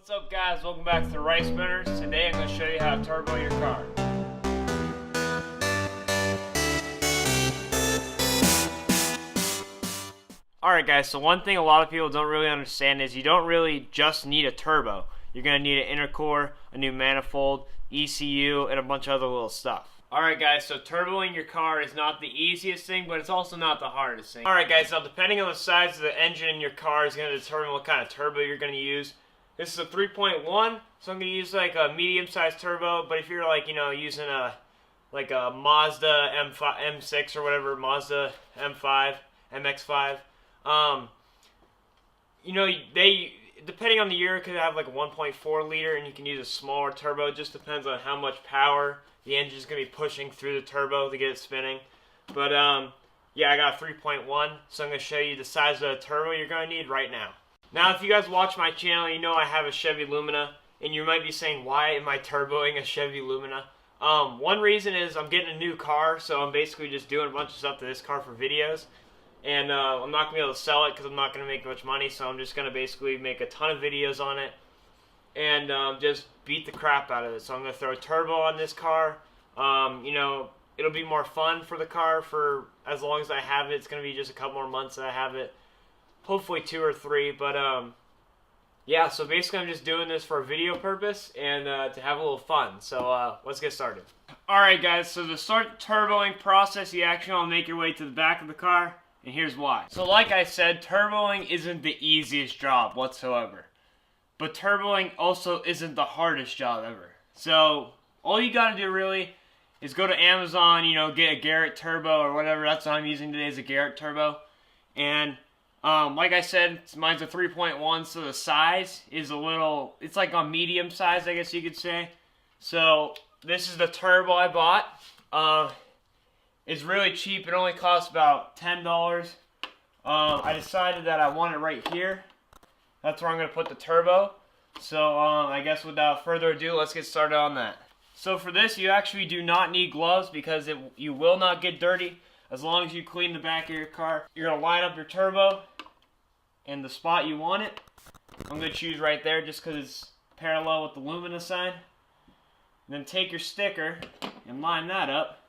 What's up guys, welcome back to the Rice Spinners. Today I'm going to show you how to turbo your car. Alright guys, so one thing a lot of people don't really understand is you don't really just need a turbo. You're going to need an intercore, a new manifold, ECU, and a bunch of other little stuff. Alright guys, so turboing your car is not the easiest thing, but it's also not the hardest thing. Alright guys, so depending on the size of the engine in your car is going to determine what kind of turbo you're going to use. This is a 3.1, so I'm going to use like a medium-sized turbo, but if you're like, using a Mazda M6 or whatever, Mazda M5, MX5, they, depending on the year, could have like a 1.4 liter, and you can use a smaller turbo. It just depends on how much power the engine is going to be pushing through the turbo to get it spinning. But yeah, I got a 3.1, so I'm going to show you the size of the turbo you're going to need right now. Now, if you guys watch my channel, you know I have a Chevy Lumina, and you might be saying, why am I turboing a Chevy Lumina? One reason is I'm getting a new car, so I'm basically just doing a bunch of stuff to this car for videos. And I'm not going to be able to sell it because I'm not going to make much money, so I'm just going to basically make a ton of videos on it and just beat the crap out of it. So I'm going to throw a turbo on this car. It'll be more fun for the car for as long as I have it. It's going to be just a couple more months that I have it. Hopefully 2 or 3, but yeah, so basically I'm just doing this for a video purpose and to have a little fun. So let's get started. Alright guys, so to start the turboing process, you actually want to make your way to the back of the car, and here's why. So like I said, turboing isn't the easiest job whatsoever, but turboing also isn't the hardest job ever. So all you gotta do really is go to Amazon, get a Garrett turbo or whatever. That's what I'm using today, is a Garrett turbo. And like I said, mine's a 3.1, so the size is it's like a medium size, I guess you could say. So this is the turbo I bought. It's really cheap. It only costs about $10. I decided that I want it right here. That's where I'm going to put the turbo. So I guess without further ado, let's get started on that. So for this, you actually do not need gloves because you will not get dirty as long as you clean the back of your car. You're going to line up your turbo in the spot you want it. I'm going to choose right there just because it's parallel with the Lumina sign. And then take your sticker and line that up.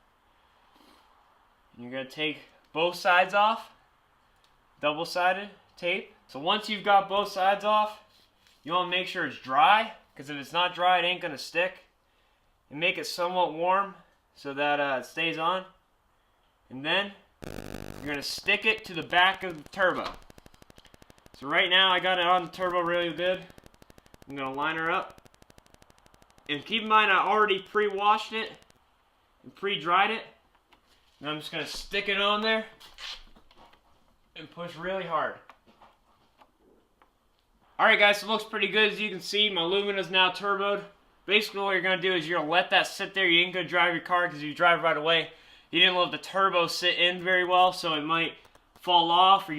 And you're going to take both sides off, double-sided tape. So once you've got both sides off, you want to make sure it's dry, because if it's not dry, it ain't going to stick. And make it somewhat warm so that it stays on. And then you're going to stick it to the back of the turbo. So right now I got it on the turbo really good. I'm going to line her up. And keep in mind I already pre-washed it and pre-dried it. And I'm just going to stick it on there and push really hard. Alright guys, so it looks pretty good. As you can see, my Lumina's now turboed. Basically what you're going to do is you're going to let that sit there. You ain't going to drive your car because if you drive right away, you didn't let the turbo sit in very well, so it might fall off or,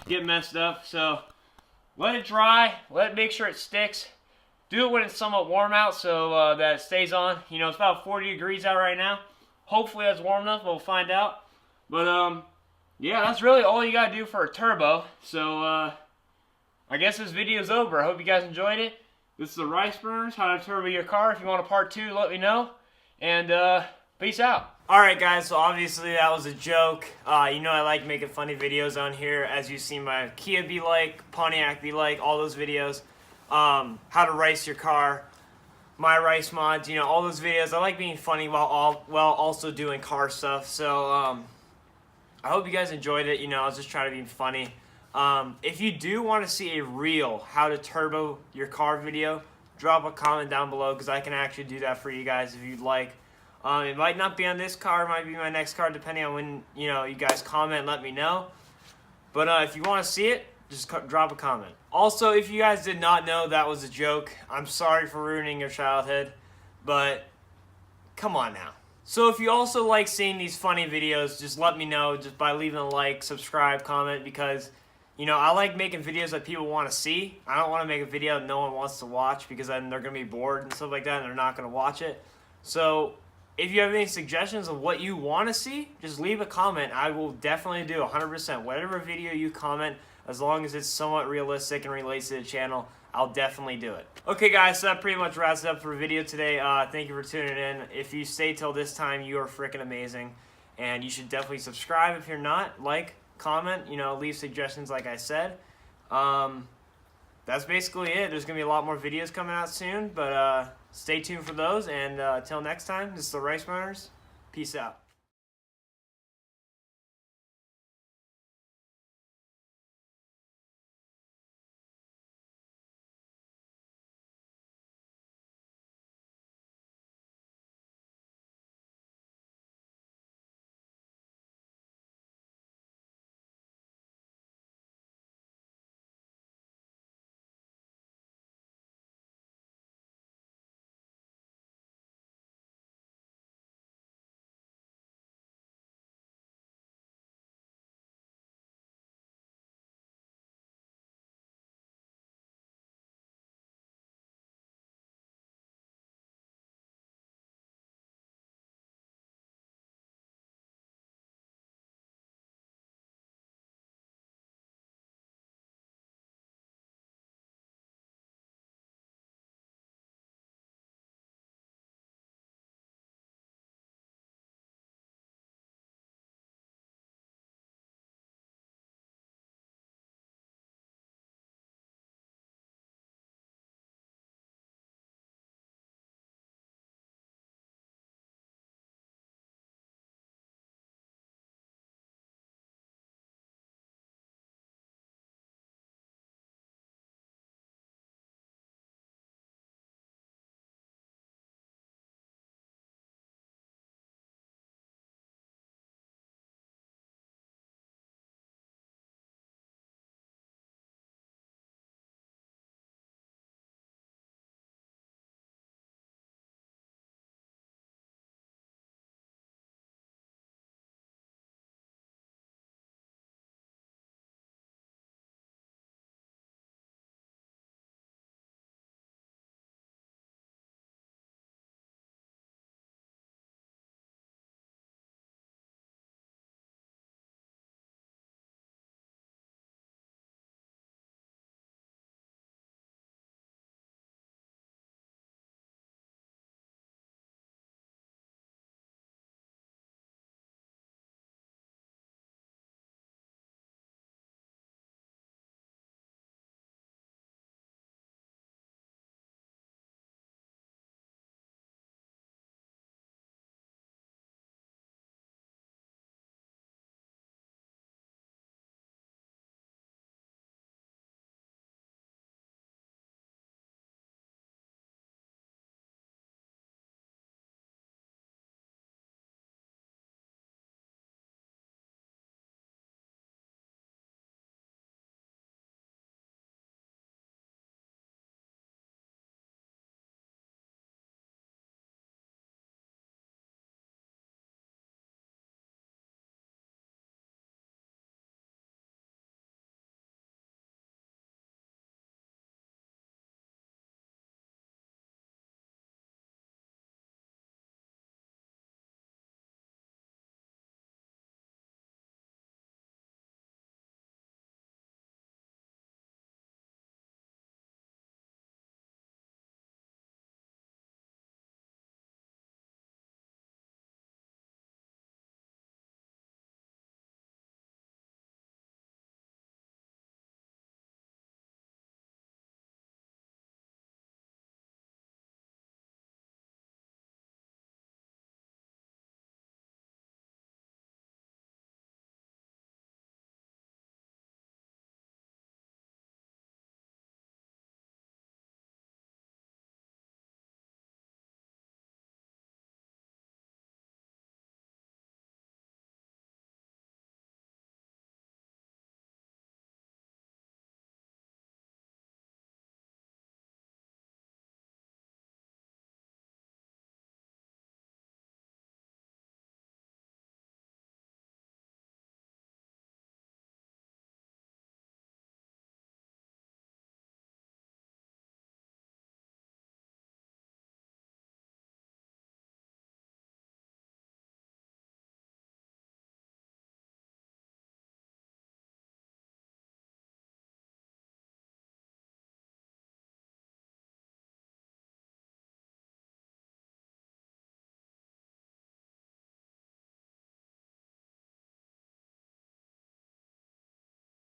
get messed up. So let it dry. Make sure it sticks. Do it when it's somewhat warm out so that it stays on. It's about 40 degrees out right now. Hopefully that's warm enough. We'll find out. But, yeah, that's really all you got to do for a turbo. So, I guess this video's over. I hope you guys enjoyed it. This is the Rice Spinners, how to turbo your car. If you want a part 2, let me know. And, peace out. Alright guys, so obviously that was a joke. I like making funny videos on here, as you've seen my Kia be like, Pontiac be like, all those videos. How to rice your car, my rice mods, all those videos. I like being funny while also doing car stuff. So I hope you guys enjoyed it. I was just trying to be funny. If you do want to see a real how to turbo your car video, drop a comment down below because I can actually do that for you guys if you'd like. It might not be on this car, it might be my next car, depending on when, you guys comment and let me know. But if you want to see it, just drop a comment. Also, if you guys did not know that was a joke, I'm sorry for ruining your childhood, but come on now. So if you also like seeing these funny videos, just let me know just by leaving a like, subscribe, comment, because, I like making videos that people want to see. I don't want to make a video that no one wants to watch because then they're going to be bored and stuff like that and they're not going to watch it. So if you have any suggestions of what you want to see, just leave a comment. I will definitely do 100%. Whatever video you comment, as long as it's somewhat realistic and relates to the channel, I'll definitely do it. Okay guys, so that pretty much wraps it up for the video today. Thank you for tuning in. If you stay till this time, you are freaking amazing. And you should definitely subscribe if you're not. Like, comment, leave suggestions like I said. That's basically it. There's going to be a lot more videos coming out soon, but stay tuned for those. And until next time, this is the Rice Runners. Peace out.